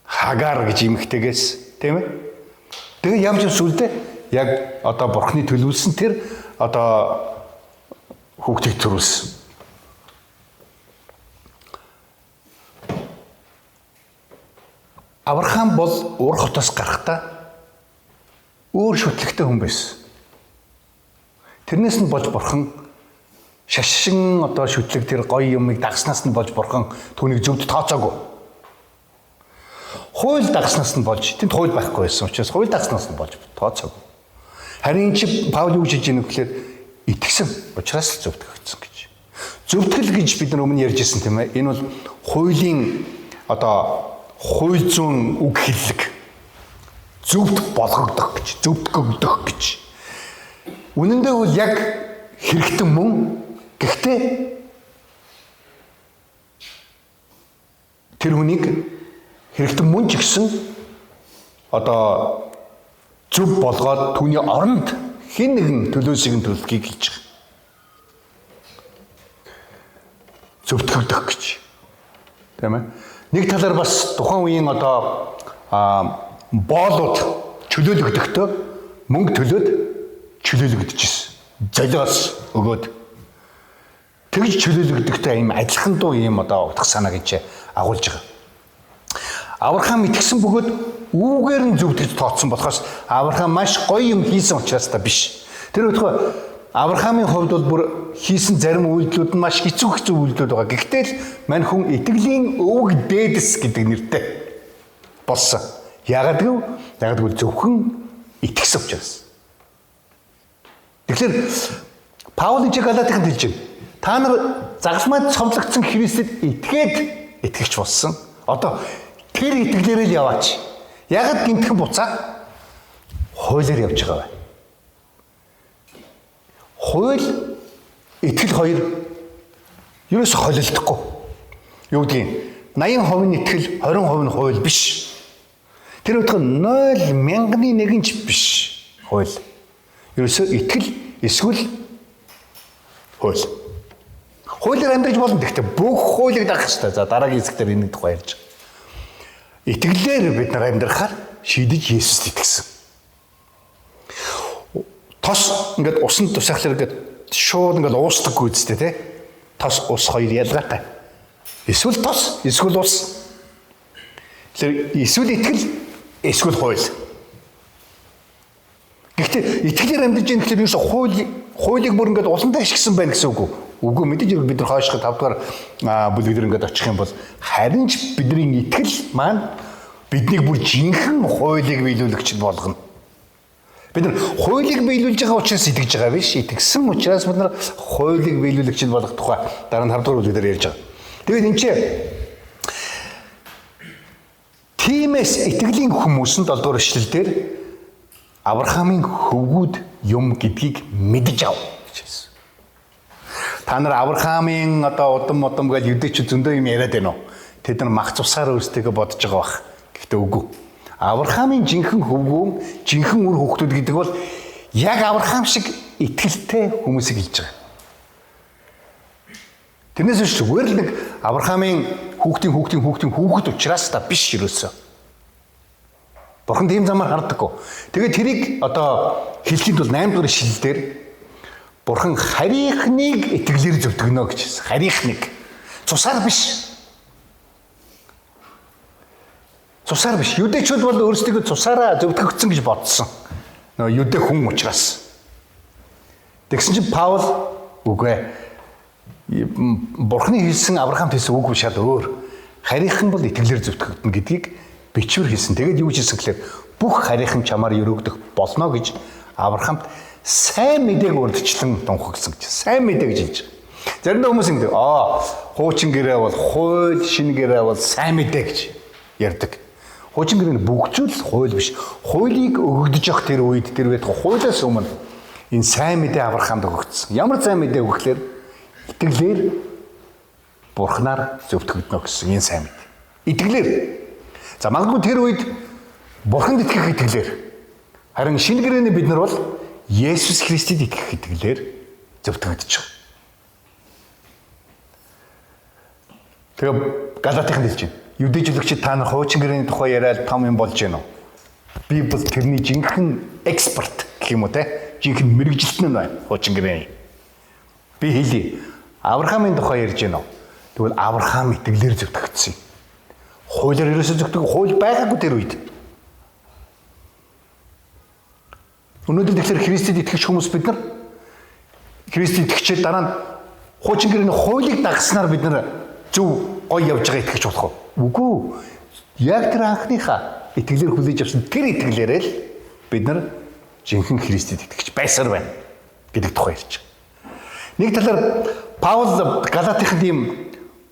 Хагар гэж эмэгтэйгээс тийм ээ. Тэгээ ямж сүлдээ яг одоо Бурхны төлөвлөсөн тэр одоо хүүхдийг төрүүлсэн. Авраам бол Ур хотоос гарахдаа өөр шүтлэгтэй хүн байсан. Тэрнээс нь болж бурхан шашин одоо шүтлэг тэр гоё юмыг дагснаас нь болж бурхан түүнийг зөвд тооцоогүй. Хууль дагснаас нь болж тэнд хууль байхгүй байсан учраас хууль дагснаас нь болж тооцоогүй. Харин чи Паул юу гэж ийм гэхээр итгэсэн учраас л зөвдгөгдсөн гэж. Зөвдгөл гэж бид нар өмнө ярьжсэн тийм ээ. Энэ бол хуулийн одоо хууль зүйн үг хэллэг. Зөвд болгогдох гэж, зөвдгөгдөх гэж. Үнэн дээр бол яг хэрэгтэн мөн. Гэхдээ тэр хүнийг хэрэгтэн мөн ч гэсэн одоо зөв болгоод түүний оронд хэн нэгэн төлөөсийг нь төлөхийг хэлж байгаа. Зөвдгөгдөх гэж. Тийм ээ. Нэг талаар бас тухайн үеийн одоо боолууд чөлөөлөгдөхдөө мөнгө төлөөд чөлөөлөгдөжсэн. Золиос өгөөд тэгж чөлөөлөгдөхдөө ийм адилхан дуу ийм одоо утга санаа гэж агуулж байгаа. Авраам итгэсэн бөгөөд үүгээр нь зөвдгөж тооцсон болохоос Авраам маш гоё юм хийсэн учраас та биш. Тэр өдгөө Авраамын хувьд бол бүр хийсэн зарим үйлдэлүүд нь маш хэцүү үйлдэлүүд байгаа. Гэхдээ л мань хүн итгэлийн өвөг дээдэс гэдэг нэртэй болсон. Яагаад гэвэл зөвхөн итгэсэн учраас. Тэгэхээр Паул энэ Галатикт хэлж байна. Та нар загалмайд цовлогдсон Христэд итгэгч болсон. Одоо тэр итгэлээрээ л яваач. Яагаад гинтхэн буцаа? Хуулиар явж байгаа бай. Хууль, итгэл хоёр ерөөсө холилдохгүй. Юу гэдгийг 80% нь итгэл, 20% нь хууль биш. Тэр өдгөө 0,1 ч биш. Хууль. Ерөөсө итгэл эсвэл хууль. Хуулиар амьдрах болно. Гэхдээ бүх хуулийг дагах хэрэгтэй. За дараагийн хэсгээр энэ тухай ярьж байгаа. Итгэлээр бид нар амьдрахаар шийдэж Есүст итгэсэн. Тос ингээд усанд тусахлаар ингээд шууд ингээд уусдаггүй үстэй тий. Тос ус хоёр ялгаатай. Эсвэл тос, эсвэл ус. Тэгэхээр эсвэл итгэл, эсвэл хууль. Гэхдээ итгэлээр амьдарч байгаа гэхээр юусо хуулийг бүр ингээд улантай ашигласан байна гэсэн үг үү? Үгүй мэдээж бид нар хойшоо 5 дугаар бүлэгээр ингээд очих юм бол харин ч бидний итгэл маань биднийг бүр жинхэнэ хуулийг биелүүлэгч болгоно. Бид нар хуулийг биелүүлж байгаа учраас итгэж байгаа биш. Итгэсэн учраас бид нар хуулийг биелүүлэгч болгох тухай дараа нь 5 дугаар бүлэгээр ярьж байгаа. Тэгээд энэ чинь тиймээс итгэлийн хүмүүсэнд 7 дугаар эшлэлдэр Авраамын хөвгүүд юм гэдгийг мэдж ав гэж хэлсэн. Та нар Авраамын одоо удам гэж юдэч зөндөө юм яриад байна уу? Тэд нар мах цусаар өөрсдөө бодож байгаа бах. Гэхдээ үгүй. Авраамын жинхэнэ хөвгүүн, жинхэнэ үр хүүхдүүд гэдэг бол яг Авраам шиг итгэлтэй хүмүүсийг хэлж байгаа. Тэрнээс биш зүгээр л нэг Авраамын хүүхэд учраас та биш юусоо. Бурхан тийм замаар хардаггүй. Тэгээд тэрийг одоо хэлхийд бол 8 дугаар ишлэлдэр Бурхан харийнхныг итгэлээр зөвтгөнө гэж хэлсэн. Харийнхныг. Цусаар биш. Цусаар биш. Юдэчүүд бол өөрсдөө цусаараа зөвтгөгдсөн гэж бодсон. Нөгөө юдэ хүн учраас. Тэгсэн чинь Паул үгүй. Бурханы хэлсэн Авраамд хэлсэн үг шал өөр. Харийнхан бол итгэлээр зөвтгөгдөнө гэдгийг бичвэр хэлсэн. Тэгээд юу хэлсэн гэхээр бүх харийнхан чамаар өрөөгдөх болно гэж Авраамд сайн мэдээг урдчлан тунхагласан гэж. Сайн мэдээ гэж хэлж байгаа. Заримдаа хүмүүс ингэ хуучин гэрээ бол хууль, шинэ гэрээ бол сайн мэдээ гэж ярьдаг. Хуучин гэрээ нь бүгжүүл хууль биш. Хуулийг өгөгдөж явах тэр үед тэр үед хуулиас өмнө энэ сайн мэдээ Авраамд өгөгдсөн. Ямар сайн мэдээ өгөхлөөр итгэлээр Бурханаар зөвтгөгдөнө гэсэн энэ сайн мэдээ. Итгэлээр. За магадгүй тэр үед Бурханд итгэх итгэлээр. Харин шинэ гэрээний бид нар бол Есүс Христэд итгэх итгэлээр зөвтгөгдөж байгаа. Тэгээ Галатикт хэлж байна. Юдэжлэгчид та нар хуучин гэрээний тухай яриад том юм болж байна уу? Би бол тэрний жинхэнэ эксперт гэх юм уу те? Жинхэнэ мэрэгжилтэн нь байна хуучин гэрээний. Би хэлье. Авраамын тухай ярьж байна уу? Тэгвэл Авраам итгэлээр зөвтгөгдсөн. Хуулиар ерөөсөө зөвтгөх хууль байгаагүй тэр үед. Өнөөдөр тэгэхээр Христэд итгэж хүмүүс бид нар Христ итгэгчид дараа нь хуучин гэрээний хуулийг дагснаар бид нар зөв гоё явж байгаа итгэж болох уу? Үгүй. Яг тэр анхныхаа итгэлээр хүлээж авсан тэр итгэлээрээ л бид нар жинхэнэ Христэд итгэж байсаар байна гэдэг тухай ярьж байгаа. Нэг талаар Паул Галатын тийм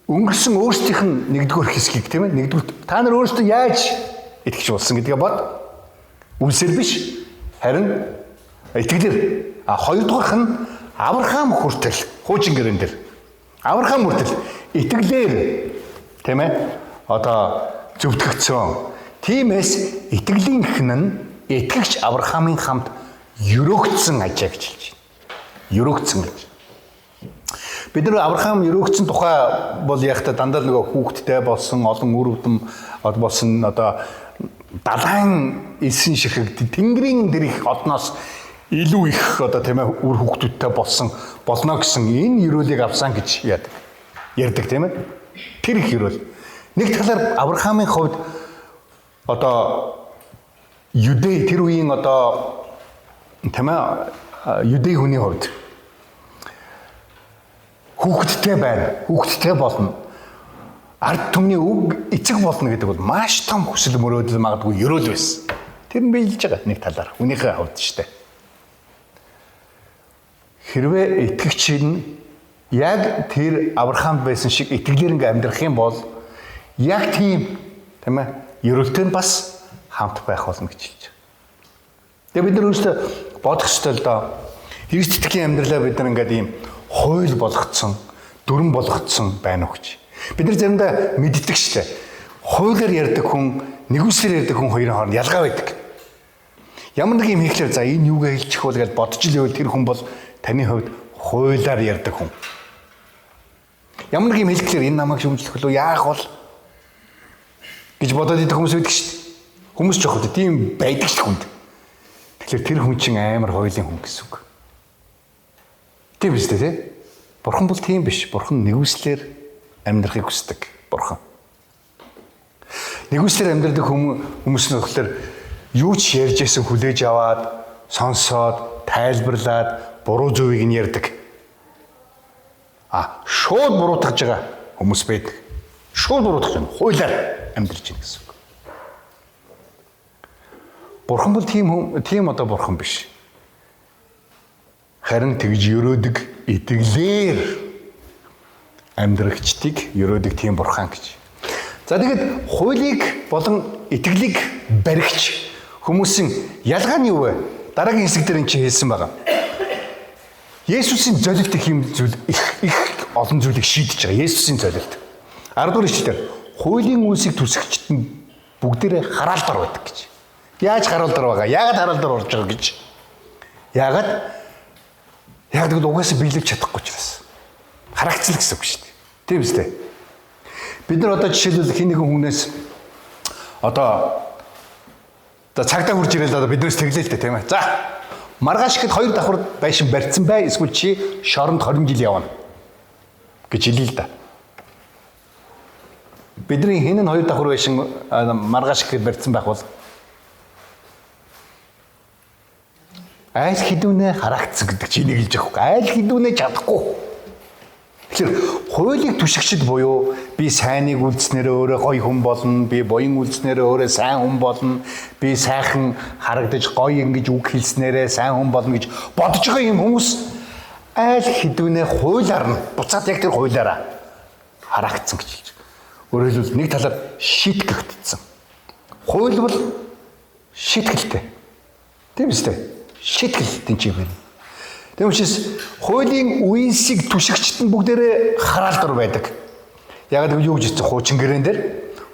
өнгөрсөн өөрсдийнх нь нэгдүгээр хэсгийг тийм ээ нэгдүгээр та нар өөрсдөө яаж итгэж болсон гэдгээ бод үлсэр биш харин итгэлэр хоёрдугаарх нь Авраам хүртэл хуучин гэрэн дээр Авраам хүртэл итгэлээр тийм ээ одоо зөвтгөгдсөн. Тиймээс итгэлийнх нь итгэгч Авраамын хамт өрөөгдсөн ажээ гэж хэлж байна. Өрөөгдсөн гэж. Бид нар Авраам өрөөгдсөн тухай бол яг та дандаа нөгөө хүүхэдтэй болсон олон үр өдөм болсон одоо далайн элсэн ширхэг тэнгэрийн дэрх одноос илүү их одоо тийм ээ үр хүүхдүүдтэй болно гэсэн энэ өрөөлийг авсан гэж ярьдаг тийм ээ. Тэр их өрөөл. Нэг талаар Авраамын хувьд одоо Юдей тэр үеийн одоо тийм ээ Юдей хүний хувьд хүүхэдтэй байна. Хүүхэдтэй болно. Ард түмний үг эцэг болно гэдэг бол маш том хүсэл мөрөөдөл магадгүй өрөөл байсан. Тэр нь биелж байгаа нэг талаар. Үнийхээ хувьд шүү дээ. Хэрвээ итгэгч нь яг тэр Авраамд байсан шиг итгэлээр ингээ амьдрах юм бол яг тийм ээ ерөөлтэй нь бас хамт байх болно гэж хэлж байгаа. Тэгээ бид нар өөрсдөө бодох ёстой л доо. Христ итгэхийн амьдралаа бид нар ингээд ийм хууль болгоцсон, дүрэн болгоцсон байна уу гэж. Бид нар заримдаа мэддэг шүү дээ. Хуулиар ярьдаг хүн, нэгүслэр ярьдаг хүн хоёрын хооронд ялгаа байдаг. Ямар нэг юм хийхлээр за энэ юугаа хэлчих бол гэж бодож л байвал тэр хүн бол таны хувьд хуулиар ярьдаг хүн. Ямар нэг юм хэлэхлээр энэ намайг шүмжлэх лөө яах бол гэж бодоод идэх хүмүүс байдаг шүү дээ. Хүмүүс ч яах вэ? Тийм байдаг шүү хүнд. Тэгэхээр тэр хүн чинь амар хуулийн хүн гэсэн үг. Тийм биз дээ, тий? Бурхан бол тийм биш. Бурхан нэгүслэр амьдрахыг хүсдэг. Бурхан. Нэгүслэр амьдрэх хүмүүс нь болохоор юу ч ярьж байсан хүлээж аваад, сонсоод, тайлбарлаад, буруу зөвийг нь ярьдаг. Шууд буруутгаж байгаа хүмүүс байдаг. Шууд буруутгаж байна. Хуулиар амьдрж байна гэсэн үг. Бурхан бол тийм одоо бурхан биш. Харин тэгж өрөөдөг итгэлээр амьдрагчдыг өрөөдөг тийм бурхан гэж. За тэгэд хуулийг болон итгэлийг баригч хүмүүсийн ялгаа нь юу вэ? Дараагийн хэсэг дээр энэ хэлсэн байгаа. Есүсийн золилт их юм зүйл их олон зүйлийг шийдэж байгаа. Есүсийн золилт. 10 дугаар ишлэлээр хуулийн үйлсийг түсгчд нь бүгдээрээ хараалдар байдаг гэж. Яаж хараалдар байгаа? Яагаад хараалдар орж байгаа гэж? Яг тэгвэл угаасаа биелэж чадахгүй учраас. Харагцл гэсэн үг шүү дээ. Тийм үстэй. Бид нар одоо жишээлбэл хин нэгэн хүнээс одоо цагтаа хурж ирэл одоо биднээс тэглээ л дээ тийм ээ. За маргааш ихэд 2 давхар байшин барьсан бай эсвэл чи шоронд 20 жил явна гэж хэлээ л да. Бидний хин нь 2 давхар байшин маргааш ихэд барьсан байх бол айл хідүүнээ харагцсан гэдэг чинь хэлж байгаа хөөх. Айл хідүүнээ чадахгүй. Тэгэхээр хуулийг түшигчд буюу би сайныг үлдснээр өөрөө гоё хүн болно, би буян үлдснээр өөрөө сайн хүн болно, би сайхан харагдаж гоё ингэж үг хэлснээрээ сайн хүн болно гэж бодож байгаа юм хүмүүс айл хідүүнээ хуулиар нь буцаад яг тэр хуулиараа харагдсан гэж хэлж байгаа. Өөрөөр хэлбэл нэг талаар шийтгэгдсэн. Хууль бол шийтгэлтэй. Тийм үстэй. Шийтгэлтэй ч юм байна. Тэгм учраас хуулийн үйлсийг түшигчд нь бүгдээрээ хараалдар байдаг. Яг л юу гэж хэлсэн хуучин гэрэн дээр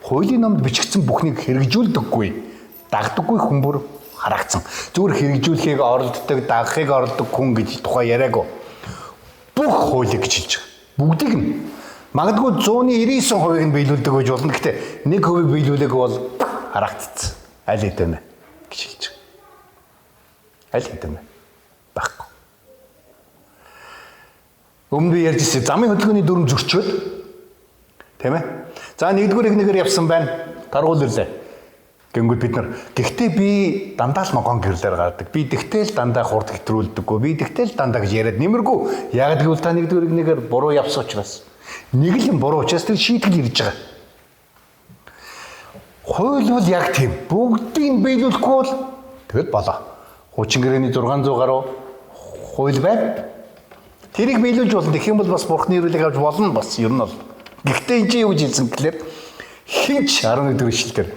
хуулийн номд бичигдсэн бүхнийг хэрэгжүүлдэггүй, дагдаггүй хүн бүр харагдсан. Зүгээр хэрэгжүүлэхийг оролддог, дагахыг оролдог хүн гэж тухай яриаг. Бүх хуулийг гэж хэлж байгаа. Бүгдийг нь магадгүй 199% нь биелүүлдэг гэж болно. Гэхдээ 1% биелүүлээг бол харагдцсан. Аль хэдийн гэж хэлж байгаа. Аль хэдийн байхгүй. Өмнө би ярьжсэн замын хөдөлгөөний дүрм зөрчөөд тийм ээ. За нэгдүгээр ихнийгээр явсан байна. Таргуул ирлээ Гэнгүүт бид нар гэхдээ би дандаа л могоон гэрлээр гардаг. Би тэгтэл дандаа хурд хэтрүүлдэггүй. Би тэгтэл дандаа гэж яриад нэмэргүй. Яг гэвэл та нэгдүгээр буруу явсан учраас. Нэг л буруу учраас тэр шийтгэл ирж байгаа. Хууль бол яг тийм. Бүгдийг биелүүлэхгүй бол тэгэл болоо. Хуучин гэрээний 600 гаруй хууль байна. Тэрийг биелүүлж болно. Тэгэх юм бол бас Бурхны ирүүлэг авч болно бас ер нь бол. Гэхдээ энэ юу гэж хэлсэн гэхээр хинч 11-р ишлэлээр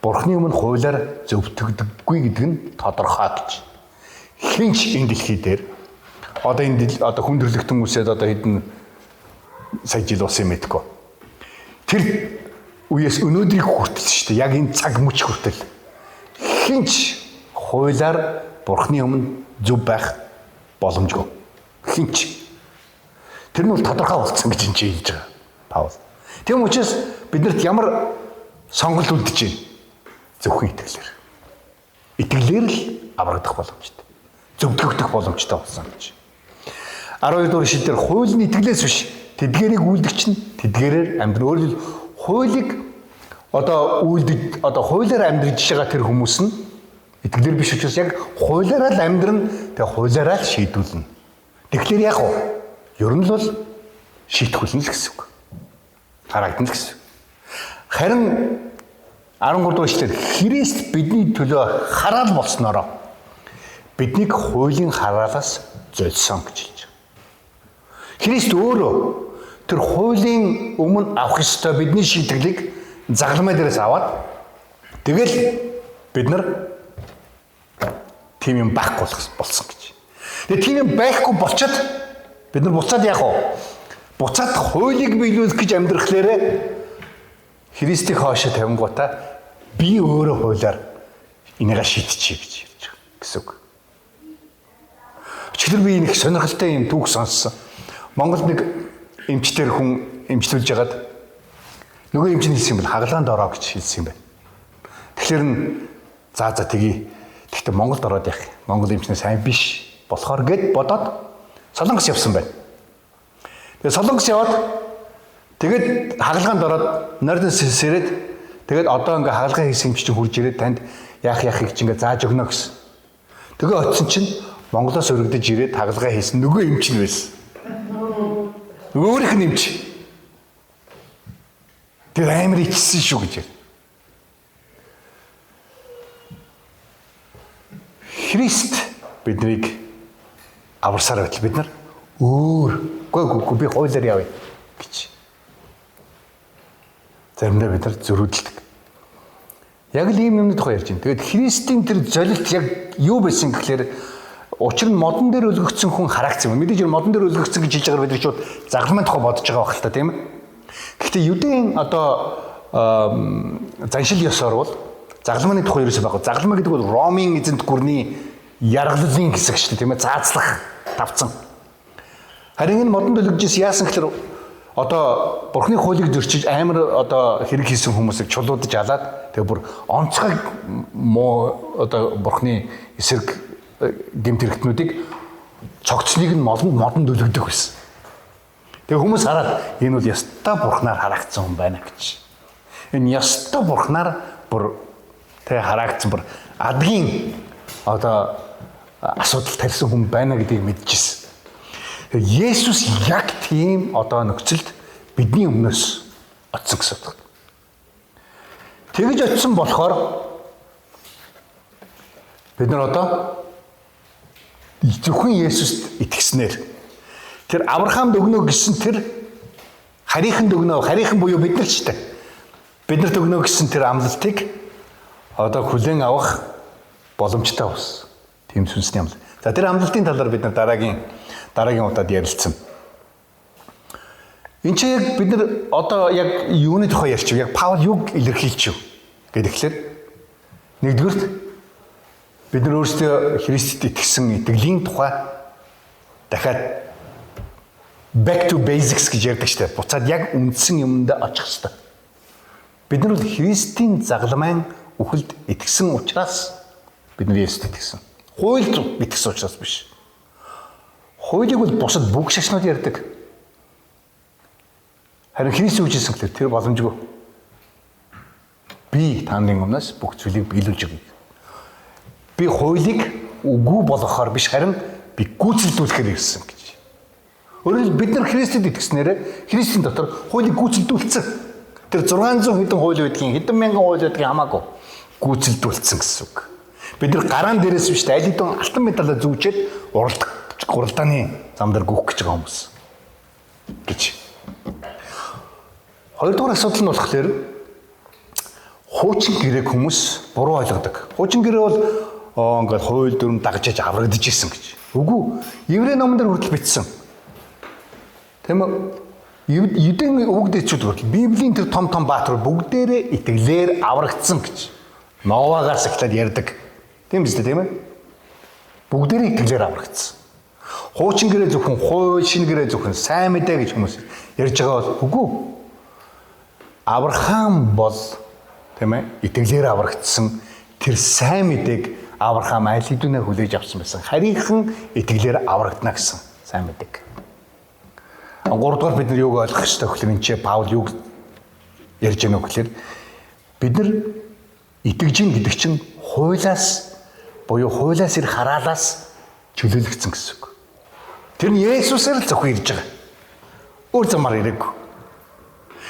Бурхны өмнө хуулиар зөвтгөгдөггүй гэдэг нь тодорхой гэж. Хинч энэ дэлхий дээр одоо хүндрэлтэн үсээд одоо хэдэн сая жил болсон юм мэдгүй. Тэр үеэс өнөөдрийг хүртэл шүү дээ. Яг энэ цаг мөч хүртэл хинч хуулиар Бурхны өмнө зөв байх боломжгүй. Хинч. Тэр нь бол тодорхой болсон гэж энэ хэлж байгаа. Паул. Тийм учраас биднэрт ямар сонголт үлдэж байна? Зөвхөн итгэлээр. Итгэлээр л аврагдах боломжтой. Зөвдгөгдөх боломжтой болсон гэж. 12 дугаар ишлэлээр хуулийн итгэлээс биш тэдгээрийг үйлдэгч нь тэдгээрээр амьдрал. Өөрөөр хэлбэл хуулийг хуулиар амьдрж байгаа тэр хүмүүс нь итгэлээр биш учраас яг хуулиараа л амьдрна. Тэгээ хуулиараа л шийдүүлнэ. Тэгэхээр яг уу ер нь л шийтгүүлнэ л гэсэн үг. Харагдана л гэсэн. Харин 13 дугаар ишлэлээр Христ бидний төлөө хараал болсноороо биднийг хуулийн хараалаас золисон гэж хэлж байгаа. Христ өөрөө тэр хуулийн өмнө авах ёстой бидний шийтгэлийг загламай дээрээс аваад тэгэл бид нар тийм юм байхгүй болсон гэж. Тэгээ тийм юм байхгүй болчиход бид нар буцаад яах вэ? Буцаад хуулийг биелүүлэх гэж амьдрахлаарэ Христийг хоошо тавингуудаа би өөрөө хуулиар энийгээ шийдчихье гэж ярьж байгаа гэсэн үг. Өчигдөр би нэг сонирхолтой юм түүх сонссон. Монголд нэг эмчтэр хүн эмчлүүлж байгаад нөгөө эмч нь хэлсэн юм бол хагалгаанд ороо гэж хэлсэн юм байна. Тэгэхээр за тгий. Гэхдээ Монголд ороод явах. Монгол эмчнээ сайн биш болохоор гэд бодоод Солонгос явсан байна. Тэгээ Солонгос яваад тэгээд хагалгаанд ороод нойрны сэрээд тэгээд одоо ингээ хагалгаа хийсэн юм чинь хурж ирээд танд яахыг чинь ингээ зааж өгнө гэсэн. Тэгээ очисон чинь Монголоос өргөдөж ирээд хагалгаа хийсэн нөгөө эмч нь байсан. Өөрийнх нь эмч. Тэр амар ичсэн шүү гэж. Христ биднийг аварсаар байтал бид нар үгүй би хуулиар явъя гэж. Заримдаа бид нар зөрүүдэлдэг. Яг л ийм юмны тухай ярьж байна. Тэгээд Христийн тэр золилт яг юу байсан гэхээр учир нь модон дээр өлгөгдсөн хүн харагдсан юм. Мэдээж модон дээр өлгөгдсөн гэж хэлж байгаа бид нар шууд загламын тухай бодож байгаа байх л та тийм ээ. Гэхдээ Юдын заншил ёсоор бол загламын тухай ерөөсөй байхгүй. Заглама гэдэг бол Ромын эзэнт гүрний яргаллын хэсэг шүү дээ тийм ээ. Заацлах тавцсан. Харин энэ модонд өлгөжсэн яасан гэхээр Бурхны хуулийг зөрчиж амар хэрэг хийсэн хүмүүсийг чулуудаж алаад тэгээ бүр онцгой Бурхны эсрэг гэмт хэрэгтнүүдийг цогцныг нь модонд өлгөдөг байсан. Тэгээ хүмүүс хараад энэ бол ястаа Бурхнаар харагдсан хүн байна гэж. Энэ ястаа Бурхнаар бүр тэгээ харагдсан бүр адгийн асуудал тарьсан хүн байна гэдгийг мэдчихсэн. Есүс яг тийм нөхцөлд бидний өмнөөс очсон гэсэн үг. Тэгж очсон болохоор бид нар зөвхөн Есүст итгэснээр тэр Авраамд өгнө гэсэн тэр харийнхан буюу бид нар ч гэдэг. Биднэрт өгнө гэсэн тэр амлалтыг хүлээн авах боломжтой болсон. Тийм сүнсний амлалт. За тэр амлалтын талаар бид нар дараагийн удаад ярилцсан. Энд чи яг бид нар яг юуны тухай ярьчих вэ? Яг Паул юг илэрхийлчих вэ? Гэхээр нэгдүгürt бид нар өөрсдөө Христэд итгэсэн итгэлийн тухай дахиад back to basics гэж ярьдаг шүү дээ. Буцаад яг үндсэн юмд очих хэрэгтэй. Бид нар бол Христийн загламын үхэлд итгэсэн учраас бид нар Есүст итгэсэн. Хуульд итгэсэн учраас биш. Хуулийг бол бусад бүх шашнууд ярьдаг. Харин Христ үжсэн гэхээр тэр боломжгүй. би тааны өмнөөс бүх зүйлийг биелүүлж өгье. Би хуулийг үгүй болгохоор биш харин би гүйцэлдүүлэхээр ирсэн гэж. Өөрөөр хэлбэл бид нар Христэд итгэснээр Христийн дотор хуулийг гүйцэлдүүлсэн. Тэр 600 хэдэн хууль байдгийн хэдэн мянган хууль байдгийн хамаагүй гүйцэлдүүлсэн гэсэн үг. Бид нар гараан дээрээс биш аль хэдэн алтан медалаа зүвчээд уралдааны зам дээр гүөх гэж байгаа хүмүүс гэж. Хоёрдугаар асуудал нь болохоор хуучин гэрээг хүмүүс буруу ойлгодог. Хуучин гэрээ бол ингээд хууль дүрм дагжиж аврагдаж исэн гэж. Үгүй, Еврей номон дээр хүртэл бичсэн. Тийм үү? Юудын үгдээчүүд хүртэл Библийн тэр том баатар бүгдээрээ итгэлээр аврагдсан гэж. Новагаас эхлээд ярьдаг. Тийм биз дээ, тийм ээ? Бүгдээрээ итгэлээр аврагдсан. Хуучин гэрээ зөвхөн хууль, шинэ гэрээ зөвхөн сайн мэдээ гэж хүмүүс ярьж байгаа бол үгүй. Авраам бол тийм ээ итгэлээр аврагдсан тэр сайн мэдээг Авраам аль хэдүүнээр хүлээж авсан байсан. Харийнхан итгэлээр аврагдана гэсэн сайн мэдээг. Гуравдугаар бид нар юуг ойлгох ёстой гэхээр энэ ч Паул юуг ярьж байна вэ гэхээр бид нар итгэж ин гэдэг чинь хуулиас буюу хуулиас ир хараалаас чөлөөлөгдсөн гэсэн үг. Тэр нь Есүсээр л зөвхөн ирж байгаа. Өөр замаар ирээгүй.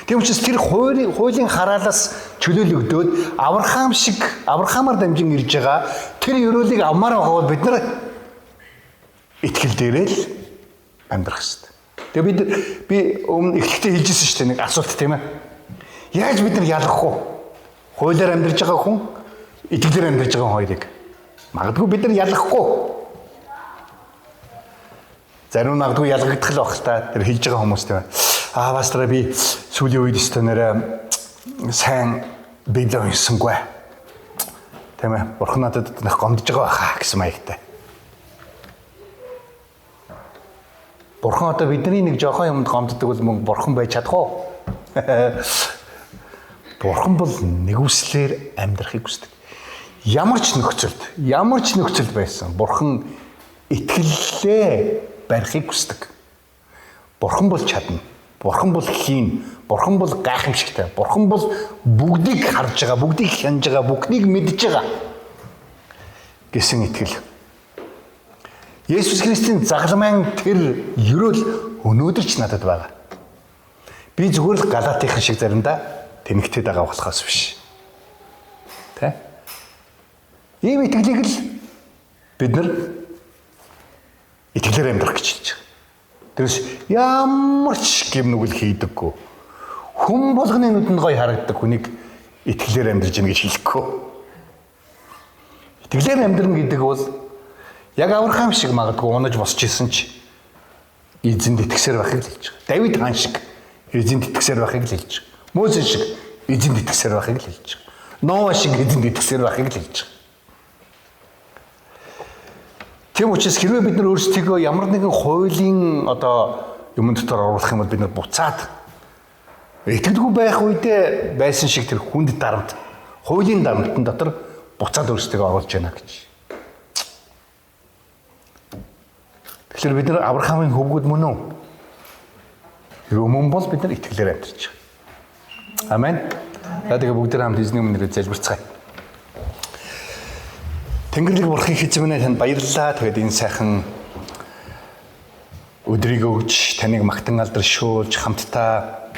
Тийм учраас тэр хуулийн хараалаас чөлөөлөгдөөд Авраамаар дамжин ирж байгаа тэр ёроолыг авмаар байгаа бол бид нар итгэл дээрээ л амьдрах хэрэгтэй. Тэгээ би өмнө эхлэхдээ хэлжсэн шүү дээ нэг асуулт тийм ээ. Яаж бид нар ялгах вэ? Хуулиар амьдарч байгаа хүн, итгэлээр амьдарч байгаа хоёрыг. Магадгүй бид нар ялгахгүй. Зарим магадгүй ялгагдах л байх л та. Тэр хэлж байгаа хүмүүс тийм ээ. Пастор би сүүлийн үед өстөнөр сайн Библийг уншсангүй. Тийм ээ. Бурхан надад нөх гомдож байгаа байхаа гэсэн маягтай. Бурхан одоо бидний нэг жоохон юмд гомддог бол мөн бурхан байж чадах уу? Бурхан бол нэгүслэр амьдрахыг хүсдэг. Ямар ч нөхцөлд байсан бурхан итгэлээ барихыг хүсдэг. Бурхан бол чадна. Бурхан бол хийн. Бурхан бол гайхамшигтай. Бурхан бол бүгдийг харж байгаа, бүгдийг хянж байгаа, бүгдийг мэдж байгаа гэсэн итгэл. Есүс Христийн загламын тэр ёроол өнөөдөр ч надад байгаа. Би зүгээр л Галатийн шиг заримдаа тэнэгтээд байгаа болохоос биш. Тэ? Ийм итгэлийг л бид нар итгэлээр амьдрах гэж хэлж байгаа. Тэрс ямар ч гэмнүгэл хийдэггүй. Хүн болгоны нүдэнд гоё харагддаг хүнийг итгэлээр амьдарч гин гэж хэлэхгүй. Итгэлээр амьдрна гэдэг бол яг Авраам шиг магадгүй унаж босч исэн ч эзэнд итгэсээр байхыг л хэлж байгаа. Давид хаан шиг эзэнд итгэсээр байхыг л хэлж байгаа. Мөсе шиг эзэнд итгэсээр байхыг л хэлж байгаа. Нова шиг эзэнд итгэсээр байхыг л хэлж байгаа. Тийм учраас хэрвээ бид нар өөрсдийгөө ямар нэгэн хуулийн юм дотор оруулах юм бол бид нар буцаад итгэлгүй байх үедээ байсан шиг тэр хүнд дарамт, хуулийн дарамтын дотор буцаад өөрсдийгөө оруулж яана гэж. Тэгэхээр бид нар Авраамын хөвгүүд мөн үү? Хэрвээ мөн бол бид нар итгэлээр амьдарч байгаа. Амен. За тэгээ бүгд хамт эзний өмнө залбирцгаая. Тэнгэрлэг бурхын эзэн минь танд баярлалаа. Тэгээд энэ сайхан өдрийг өгч таныг магтан алдаршуулж хамтдаа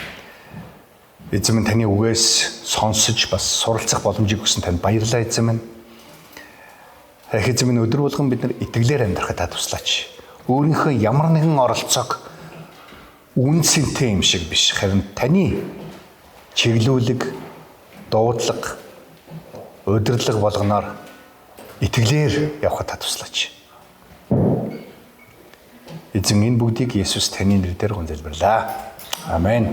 эзэн минь таны үгээс сонсож бас суралцах боломжийг өгсөн танд баярлалаа эзэн минь. Эзэн минь өдөр болгон бид нар итгэлээр амьдрахад та туслаач. Өөрийнхөө ямар нэгэн оролцоог үнсэнтэй юм шиг биш. Харин таны чиглүүлэг, дуудлага, удирдлага болгоноор итгэлээр явхад та туслаач. Эзэн энэ бүгдийг Есүс таны нэрээр залбирлаа. Амен.